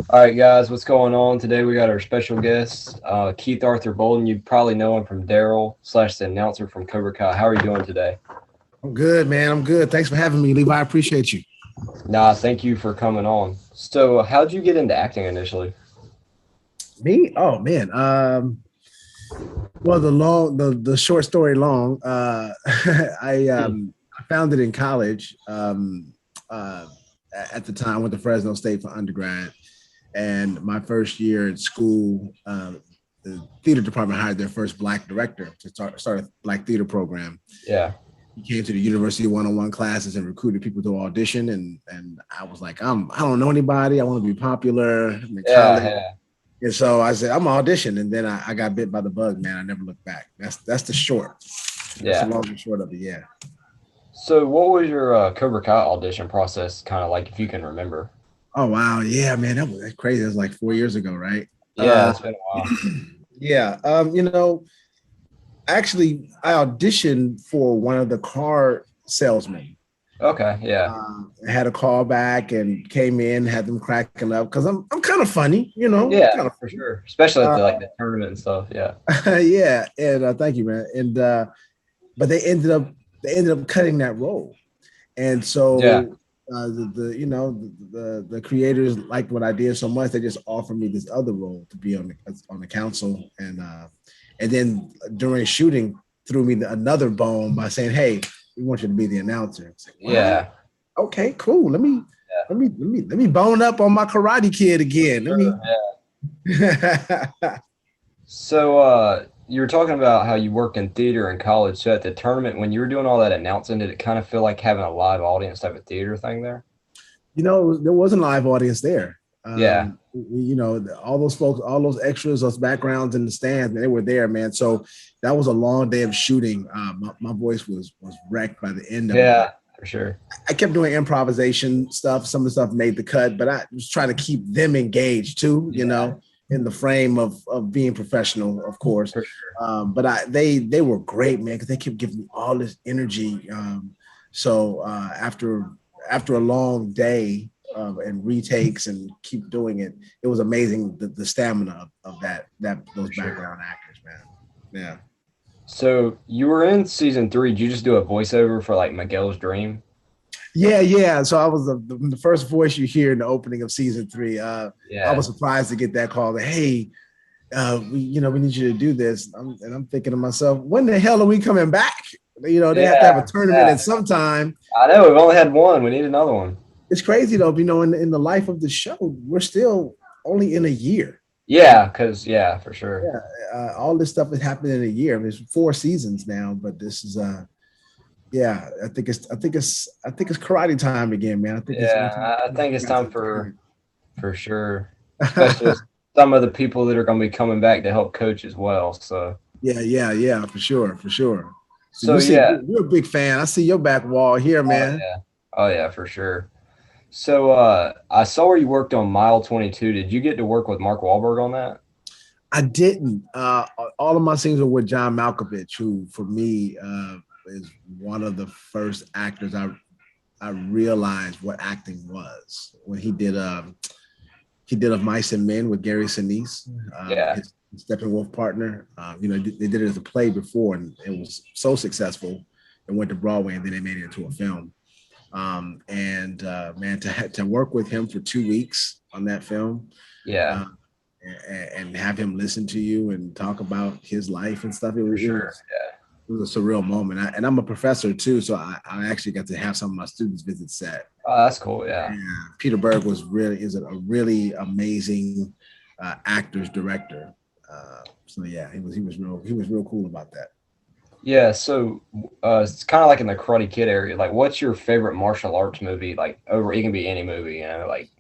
All right, guys, what's going on? Today we got our special guest, Keith Arthur Bolden. You probably know him from Daryl slash the announcer from Cobra Kai. How are you doing today? I'm good, man. I'm good. Thanks for having me, Levi. I appreciate you. Nah, thank you for coming on. So, how'd you get into acting initially? Me? Oh man. Well, the short story long. Hmm. I found it in college. Uh, at the time, I went to Fresno State for undergrad, and my first year in school, the theater department hired their first black director to start a black theater program. Yeah, He came to the university one-on-one classes and recruited people to audition, and I was like, I don't know anybody. I want to be popular. I'm in yeah, college. yeah, And so I said, I'm audition. And then I got bit by the bug, man. I never looked back. That's the short. That's the yeah. long and short of it. Yeah. So, what was your Cobra Kai audition process kind of like, if you can remember? Oh wow. Yeah, man. That's crazy. That was like 4 years ago, right? Yeah, Uh it's been a while. yeah. Actually I auditioned for one of the car salesmen. Okay, yeah, Had a call back and came in, had them cracking up because I'm kind of funny, yeah, kind of for funny. sure. Especially at Uh, the tournament and stuff. Yeah, yeah, and thank you, man. And but they ended up cutting that role. And yeah, so the creators liked what I did so much they just offered me this other role to be on the council, and then during shooting threw me another bone by saying, "Hey, we want you to be the announcer." It's like, what? yeah, Okay, cool. Let me yeah. let me let me let me bone up on my Karate Kid again. Let me. Sure. So, you were talking about how you worked in theater in college. So, at the tournament, when you were doing all that announcing, did it kind of feel like having a live audience type of theater thing there? There wasn't a live audience there. Yeah, All those folks, all those extras, those backgrounds in the stands, man, they were there, man. So that was a long day of shooting. My voice was wrecked by the end of it, but yeah, for sure. I kept doing improvisation stuff. Some of the stuff made the cut, but I was trying to keep them engaged too, Yeah, in the frame of being professional, of course. for sure. But they were great, man, because they kept giving me all this energy. So after a long day and retakes and keep doing it, it was amazing the stamina of that those For sure. background actors, man. Yeah. So, you were in season three. Did you just do a voiceover for like Miguel's Dream? Yeah, yeah. So I was the first voice you hear in the opening of season three. I Yeah, was surprised to get that call that, hey, we need you to do this. And I'm thinking to myself, when the hell are we coming back? They have to have a yeah, tournament yeah. at some time. I know we've only had one. We need another one. It's crazy though, in the life of the show, we're still only in a year. Yeah, because yeah, for sure. Yeah, all this stuff has happened in a year. There's 4 seasons now, but this is yeah. I think it's karate time again, man. I think it's my time Yeah, I to think get it's back to time the for sure. Especially tournament. some of the people that are going to be coming back to help coach as well. So, Yeah, yeah, yeah, for sure, for sure. So so you see, yeah. you're a big fan. I see your back wall here, Oh man. yeah. Oh yeah, for sure. So I saw where you worked on Mile 22. Did you get to work with Mark Wahlberg on that? I didn't. All of my scenes were with John Malkovich, who for me is one of the first actors I realized what acting was when he did Of Mice and Men with Gary Sinise, Yeah, his Steppenwolf partner. They did it as a play before, and it was so successful. It went to Broadway, and then they made it into a film. And man, to work with him for 2 weeks on that film, yeah, uh, and have him listen to you and talk about his life and stuff, it for was it sure. was Yeah. it was a surreal moment. And I'm a professor too, so I actually got to have some of my students visit set. Oh, that's cool. Yeah. Yeah, Peter Berg is a really amazing actor's director. So yeah, he was real cool about that. Yeah. So it's kind of like in the Karate Kid area. Like, what's your favorite martial arts movie? Like, over it can be any movie. Like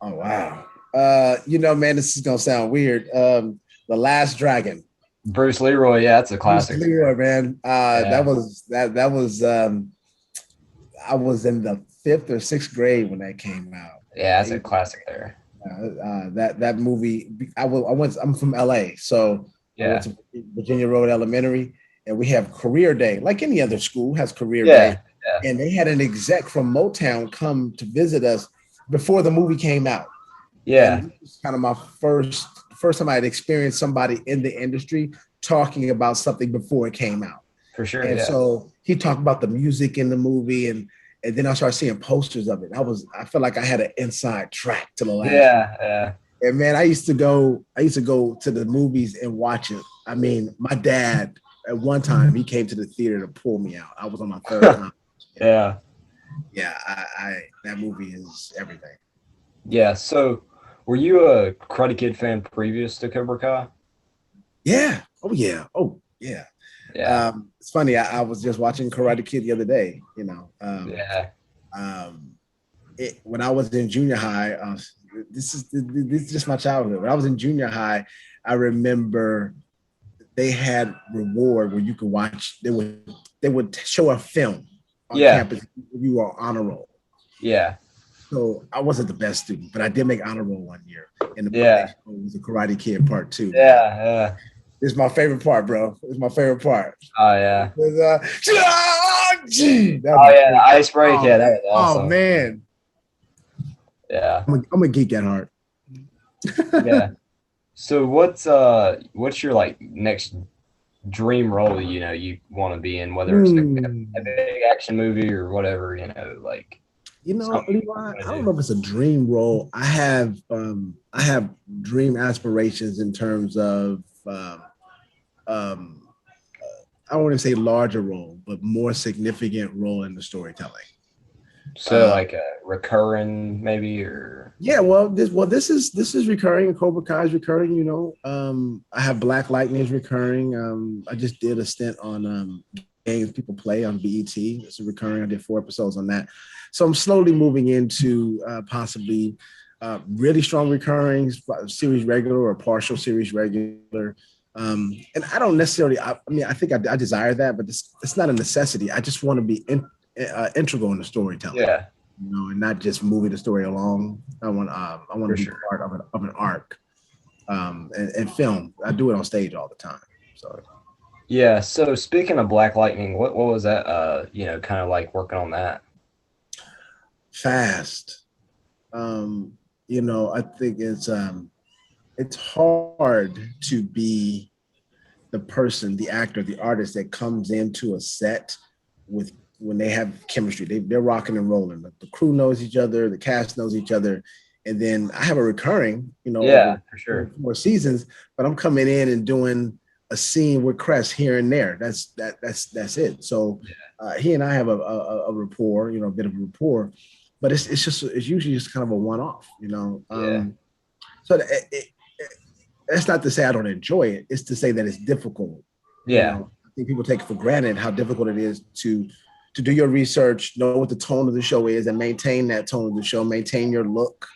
Oh wow. Man, this is gonna sound weird. The Last Dragon. Bruce Leroy. Yeah, that's a Bruce classic there. Leroy, man. That Yeah. was that was I was in the fifth or sixth grade when that came out. Yeah, that's a classic there. That movie. I'm from LA, so I went Yeah. to Virginia Road Elementary, and we have career day, like any other school has career Yeah. day. Yeah. And they had an exec from Motown come to visit us before the movie came out. And Yeah, this was kind of my first time I had experienced somebody in the industry talking about something before it came out. for sure. And Yeah. so he talked about the music in the movie, and then I started seeing posters of it. I felt like I had an inside track to the last one. Yeah. Yeah. And man, I used to go to the movies and watch it. I mean, my dad at one time he came to the theater to pull me out. I was on my third time. Yeah. Yeah, I that movie is everything. Yeah. So, were you a Karate Kid fan previous to Cobra Kai? Yeah. Oh yeah. Oh yeah. Yeah. It's funny. I was just watching Karate Kid the other day. Yeah. Um, when I was in junior high, this is just my childhood. When I was in junior high, I remember they had reward where you could watch. They would show a film on Yeah. campus if you were on honor roll. Yeah. So I wasn't the best student, but I did make honor roll one year, and the part they Yeah. showed was the Karate Kid Part Two. Man, Yeah. Yeah. this is my favorite part, bro. It's my favorite part. Oh yeah. That was Oh my yeah. favorite. The ice break. Oh Yeah, that man, was oh awesome. man. Yeah. I'm a geek at heart. Yeah. So what's your like next dream role you want to be in, whether it's like a Hmm. big action movie or whatever, like something Levi, you want I to don't do. know if it's a dream role. I have dream aspirations in terms of um, I don't want to say larger role, but more significant role in the storytelling. So Uh, like a recurring maybe or yeah, this is recurring. Cobra Kai is recurring. I have Black Lightning is recurring. I just did a stint on games people play on BET. It's a recurring. I did 4 episodes on that, so I'm slowly moving into possibly really strong recurring series regular or partial series regular. And I don't necessarily. I mean, I think I desire that, but it's not a necessity. I just want to be integral in the storytelling, yeah, and not just moving the story along. I want to for be sure. part of an arc, and film. I do it on stage all the time. So Yeah, so speaking of Black Lightning, what was that kind of like working on that? fast. Um, I think it's hard to be the person, the actor, the artist that comes into a set with when they have chemistry. They're rocking and rolling. The crew knows each other, the cast knows each other. And then I have a recurring, Yeah, for over sure. 4 seasons, but I'm coming in and doing a scene with Crest here and there. That's it. So he and I have a rapport, a bit of a rapport, but it's usually just kind of a one off. Yeah. So that's not to say I don't enjoy it. It's to say that it's difficult. Yeah. I think people take for granted how difficult it is to do your research, know what the tone of the show is, and maintain that tone of the show, maintain your look.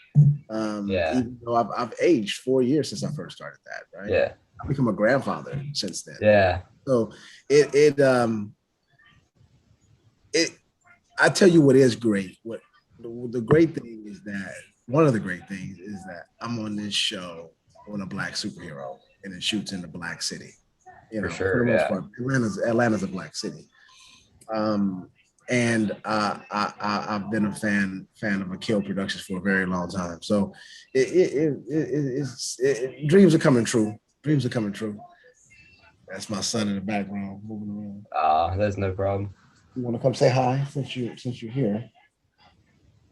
Yeah. Even though I've aged 4 years since I first started that, right? Yeah. I've become a grandfather since then. Yeah. So it I tell you what is great. What the great thing is that one of the great things is that I'm on this show on a black superhero and it shoots in the black city. For For the sure. most Yeah. part, Atlanta's a black city. Um, and I've been a fan of Akil Productions for a very long time. So dreams are coming true. Dreams are coming true. That's my son in the background moving around. That's no problem. You want to come say hi since you're here?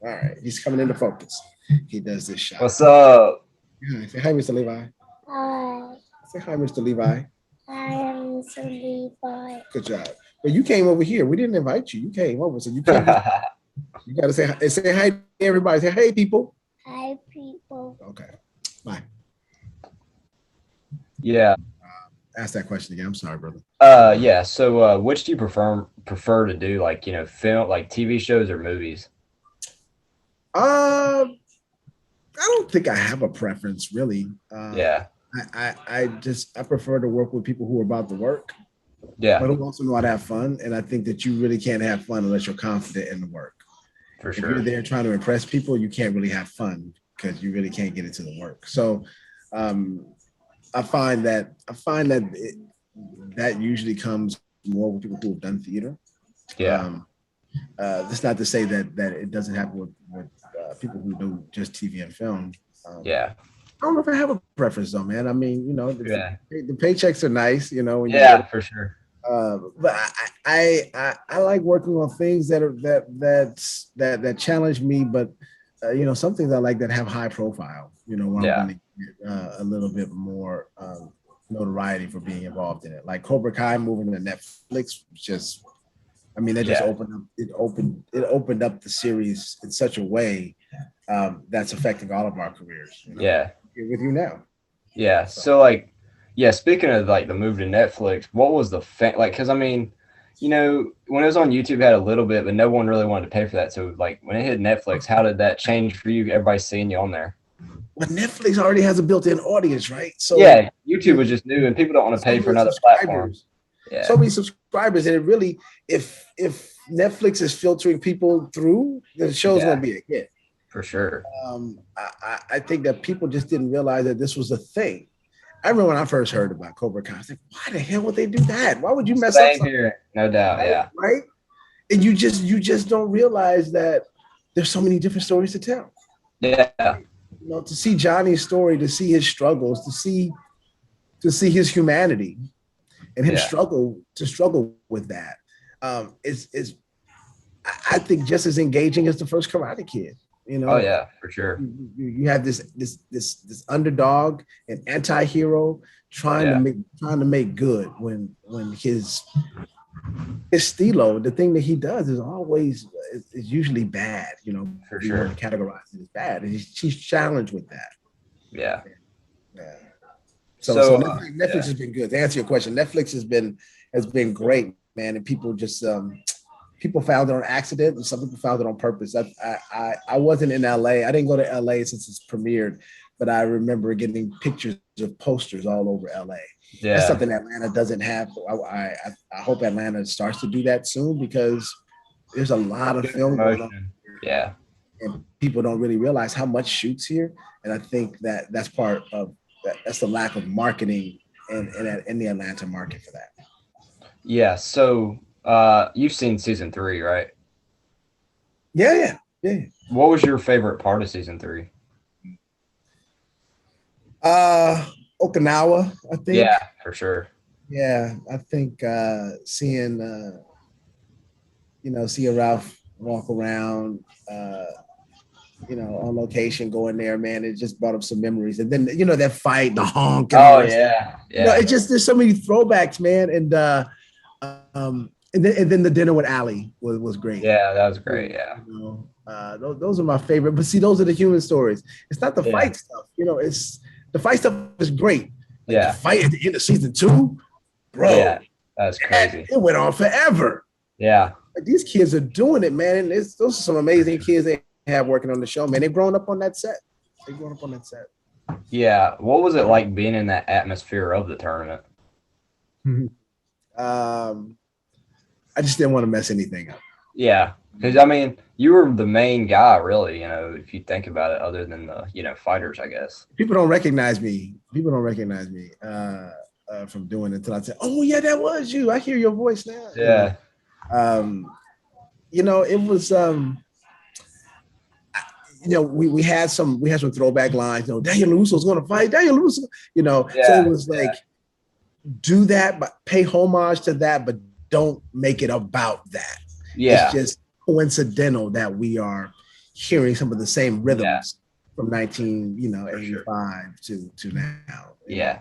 All right, he's coming into focus. He does this shot. What's up? Yeah, say hi, Mr. Levi. Hi, Say hi, Mr. Levi. I am Levi. Good job. But you came over here. We didn't invite you. You came over, so you can't just. You got to say hi to everybody. Say hey, people. Hi, people. Okay. Bye. Yeah. Ask that question again. I'm sorry, brother. Yeah. So which do you prefer to do, like, film, like TV shows or movies? I don't think I have a preference really. Yeah. I prefer to work with people who are about the work, Yeah, but who also know how to have fun. And I think that you really can't have fun unless you're confident in the work. for If you're sure. there trying to impress people, you can't really have fun because you really can't get into the work. So um, that usually comes more with people who have done theater. Yeah. Um, that's not to say that it doesn't happen with people who do just TV and film. Yeah. I don't know if I have a preference though, man. I mean, Yeah. the paychecks are nice, when you get. Yeah, for sure. But I like working on things that challenge me, but some things I like that have high profile. Where I'm Yeah. going to get a little bit more notoriety for being involved in it. Like Cobra Kai moving to Netflix, just I mean, that just Yeah. opened up the series in such a way that's affecting all of our careers. Yeah. Here with you now. Yeah. So So like, yeah, speaking of like the move to Netflix, what was the like? Because I mean, when it was on YouTube, it had a little bit, but no one really wanted to pay for that. So like, when it hit Netflix, how did that change for you? Everybody seeing you on there. but Netflix already has a built-in audience, right? So Yeah, YouTube was just new, and people don't want to so pay for many another platform. subscribers. So Yeah, many subscribers, and it really, if Netflix is filtering people through, the show's yeah, going to be a hit. for sure. I think that people just didn't realize that this was a thing. I remember when I first heard about Cobra Kai, I was like, why the hell would they do that? Why would you mess up Same something? here, no doubt. Right? Yeah, Right? And you just don't realize that there's so many different stories to tell. yeah, To see Johnny's story, to see his struggles, to see his humanity, and him yeah. struggle with that, is I think just as engaging as the first Karate Kid. Oh yeah, for sure. You have this underdog, an anti-hero trying Yeah, to make good when his stilo, the thing that he does is always is usually bad. for We want sure. to categorize it as bad, and he's challenged with that. Yeah. Yeah. So So Netflix yeah, has been good. To answer your question, Netflix has been great, man, and people just people found it on accident, and some people found it on purpose. I wasn't in LA. I didn't go to LA since it's premiered, but I remember getting pictures of posters all over LA. That's yeah, something Atlanta doesn't have. I hope Atlanta starts to do that soon because there's a lot of good film going on promotion. Yeah, and people don't really realize how much shoots here. And I think that that's part of that. That's the lack of marketing in the Atlanta market for that. yeah. So you've seen season 3, right? Yeah, yeah, yeah. What was your favorite part of season 3? Okinawa, I think. Yeah, for sure. Yeah, I think seeing Ralph walk around, on location, going there, man, it just brought up some memories. And then that fight, the honk, and all Oh that stuff. yeah, yeah, It just there's so many throwbacks, man. And then the dinner with Ali was great. yeah. That was great. Yeah, Those are my favorite. But see, those are the human stories. It's not the yeah, fight stuff. It's the fight stuff is great. Like the yeah, fight at the end of season 2, yeah. bro, That's crazy. it went on forever. Yeah, Like, these kids are doing it, man. And those are some amazing kids they have working on the show, man. They've grown up on that set. yeah. What was it like being in that atmosphere of the tournament? I just didn't want to mess anything up. Yeah, because I mean, you were the main guy, really. If you think about it, other than the fighters, I guess. People don't recognize me. From doing it until I say, "Oh yeah, that was you. I hear your voice now." Yeah, It was. We had some throwback lines. Daniel Russo's going to fight. Daniel Russo. So it yeah, was like, do that, but pay homage to that, but don't make it about that. It's yeah, just coincidental that we are hearing some of the same rhythms from 1985 to now. yeah,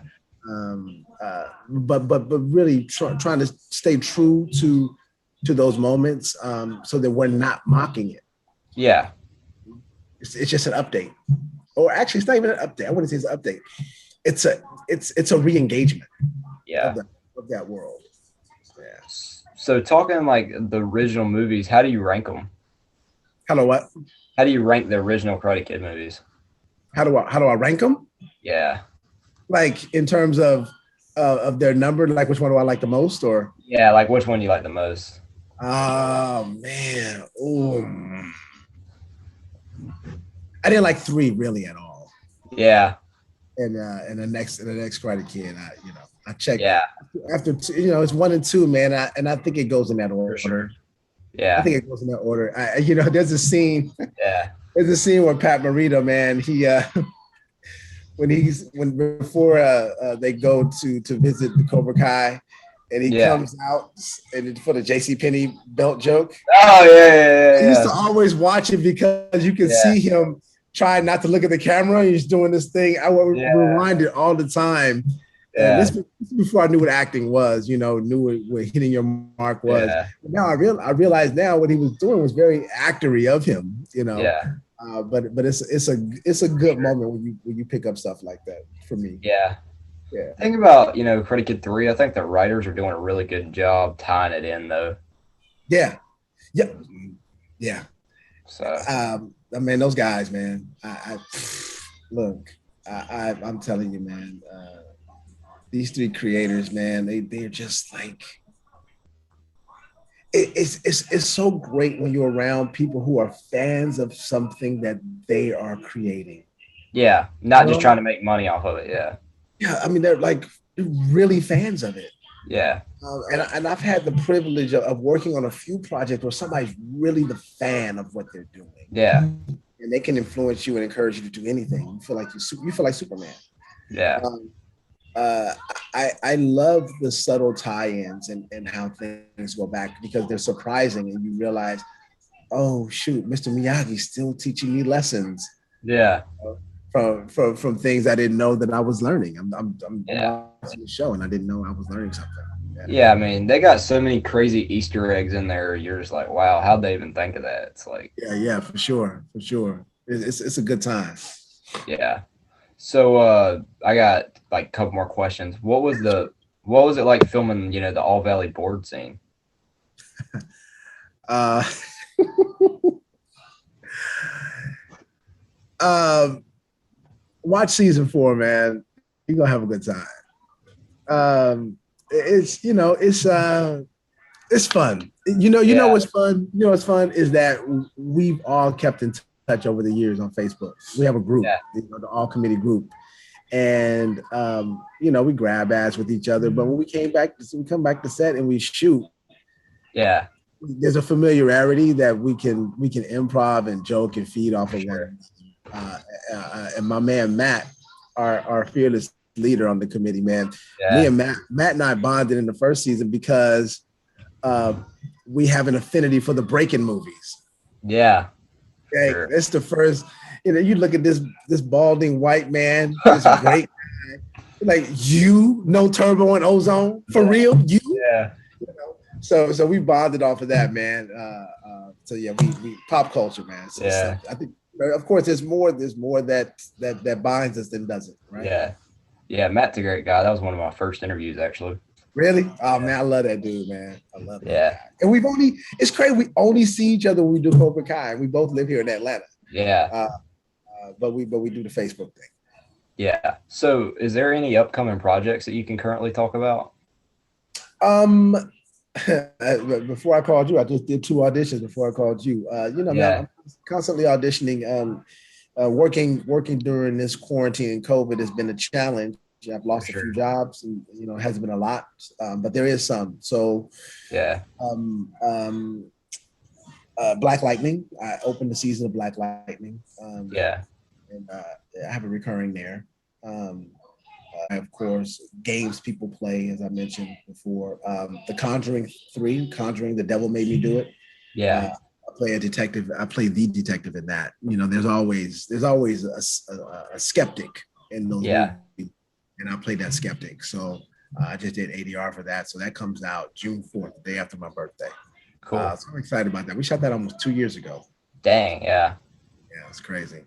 But really trying to stay true to those moments, so that we're not mocking it. yeah, It's just an update, or actually, it's not even an update. I wouldn't say it's an update. It's a re-engagement yeah. of that world. Yeah. So talking like the original movies, how do you rank them? Hello, what? How do you rank the original Karate Kid movies? How do I rank them? Yeah, Like in terms of their number, like which one do I like the most, or? yeah. Like which one do you like the most? Oh man, I didn't like 3 really at all. Yeah, And the next Karate Kid, I checked. yeah, After it's 1 and 2, man, and I think it goes in that order. for sure. I Yeah, think it goes in that order. There's a scene. yeah, There's a scene where Pat Morita, man, when before they go to visit the Cobra Kai, and he Yeah. comes out and for the JCPenney belt joke. Oh yeah, I yeah, used yeah, to always watch it because you can yeah, see him trying not to look at the camera. He's doing this thing. I would yeah, rewind it all the time. And yeah, this is before I knew what acting was, knew what hitting your mark was. yeah, But now I realize now what he was doing was very actory of him. yeah, But it's a good moment when you pick up stuff like that for me. yeah. Yeah. Think about Karate Kid 3. I think the writers are doing a really good job tying it in though. Yeah. Yeah. Yeah. So I mean, those guys, man. I look. I'm telling you, man. These three creators, man, they're just like it's so great when you're around people who are fans of something that they are creating. yeah, not just trying to make money off of it. Yeah, Yeah, I mean, they're like really fans of it. yeah, And I've had the privilege of working on a few projects where somebody's really the fan of what they're doing, yeah, and they can influence you and encourage you to do anything. You feel like Superman. yeah, Um, uh, I love the subtle tie-ins and how things go back because they're surprising, and you realize, oh shoot, Mr. Miyagi's still teaching me lessons yeah, from things I didn't know that I was learning. I'm yeah. watching the show and I didn't know I was learning something. Yeah, I mean, they got so many crazy Easter eggs in there. You're just like, wow, how'd they even think of that? It's like, Yeah, for sure. It's a good time. yeah. So I got like a couple more questions. What was it like filming, the All Valley board scene? Uh, um, watch season 4, man. You're gonna have a good time. It's fun. Yeah, What's fun. What's fun is that we've all kept in touch over the years on Facebook. We have a group, yeah, the all committee group, and we grab ass with each other. But when we come back to set and we shoot, yeah, there's a familiarity that we can improv and joke and feed off of sure. one. And my man Matt, our fearless leader on the committee, man. Me Yeah, and Matt and I bonded in the first season because we have an affinity for the break-in movies. yeah, for Okay, sure. it's the first. You look at this balding white man, this great guy, like no turbo and ozone for Yeah, real. You yeah, know? So we bonded off of that, man. So yeah, we pop culture, man. yeah, I think, of course, there's more that binds us than doesn't, right? yeah. Yeah, Matt's a great guy. That was one of my first interviews, actually. Really? Oh Yeah, man, I love that dude, man. I love that yeah, guy. And it's crazy. We only see each other when we do Cobra Kai. We both live here in Atlanta. yeah, Uh, but we do the Facebook thing. yeah. So, is there any upcoming projects that you can currently talk about? Um, before I called you, I just did 2 auditions before I called you. Man, Yeah, I'm constantly auditioning. Working during this quarantine and COVID has been a challenge. I've for lost a few sure. jobs, and it hasn't been a lot, but there is some. So, Yeah, um, um, Black Lightning. I opened the season of Black Lightning, yeah, and I have a recurring there. Of course, games people play, as I mentioned before. The Conjuring 3, Conjuring, The Devil Made Me Do It. yeah, I play a detective. I play the detective in that. There's always a skeptic in those yeah. movies, and I played that skeptic. So I just did ADR for that. So that comes out June 4th, the day after my birthday. Cool. So I'm excited about that. We shot that almost 2 years ago. Dang. Yeah, Yeah, it's crazy.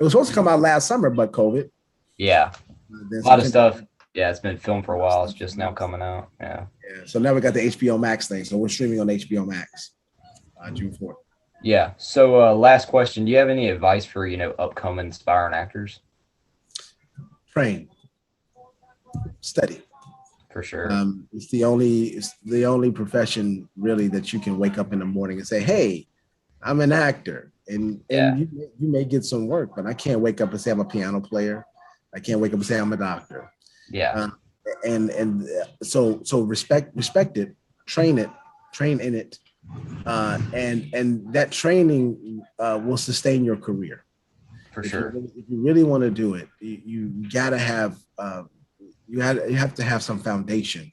It was supposed to come out last summer, but COVID. yeah. Then A lot of September. stuff. Yeah, it's been filmed for a while. It's just now coming out. Yeah. Yeah. So now we got the HBO Max thing. So we're streaming on HBO Max June 4th. Yeah. So, last question: do you have any advice for upcoming aspiring actors? Train, study. For sure. It's the only profession really that you can wake up in the morning and say, "Hey, I'm an actor," and Yeah. you may get some work, but I can't wake up and say I'm a piano player. I can't wake up and say I'm a doctor. Yeah. So respect it, train in it, and that training will sustain your career. for sure. If you really want to do it, you gotta have you have to have some foundation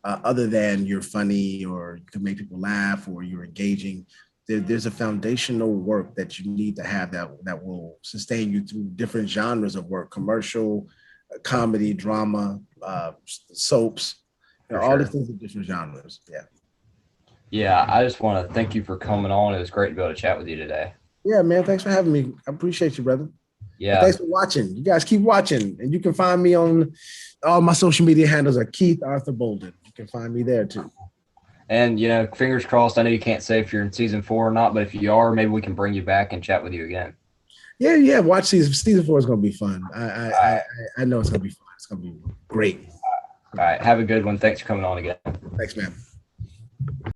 other than you're funny or you can make people laugh or you're engaging. There's a foundational work that you need to have that will sustain you through different genres of work: commercial, comedy, drama, soaps. For All these sure. things are different genres. Yeah. Yeah, I just want to thank you for coming on. It was great to be able to chat with you today. Yeah, man. Thanks for having me. I appreciate you, brother. And Yeah. thanks for watching. You guys keep watching. And you can find me on all my social media handles are Keith Arthur Bolden. You can find me there too. And, fingers crossed. I know you can't say if you're in season 4 or not, but if you are, maybe we can bring you back and chat with you again. Yeah. Watch season 4 is gonna be fun. I know it's gonna be fun. It's gonna be great. All right. Have a good one. Thanks for coming on again. Thanks, man.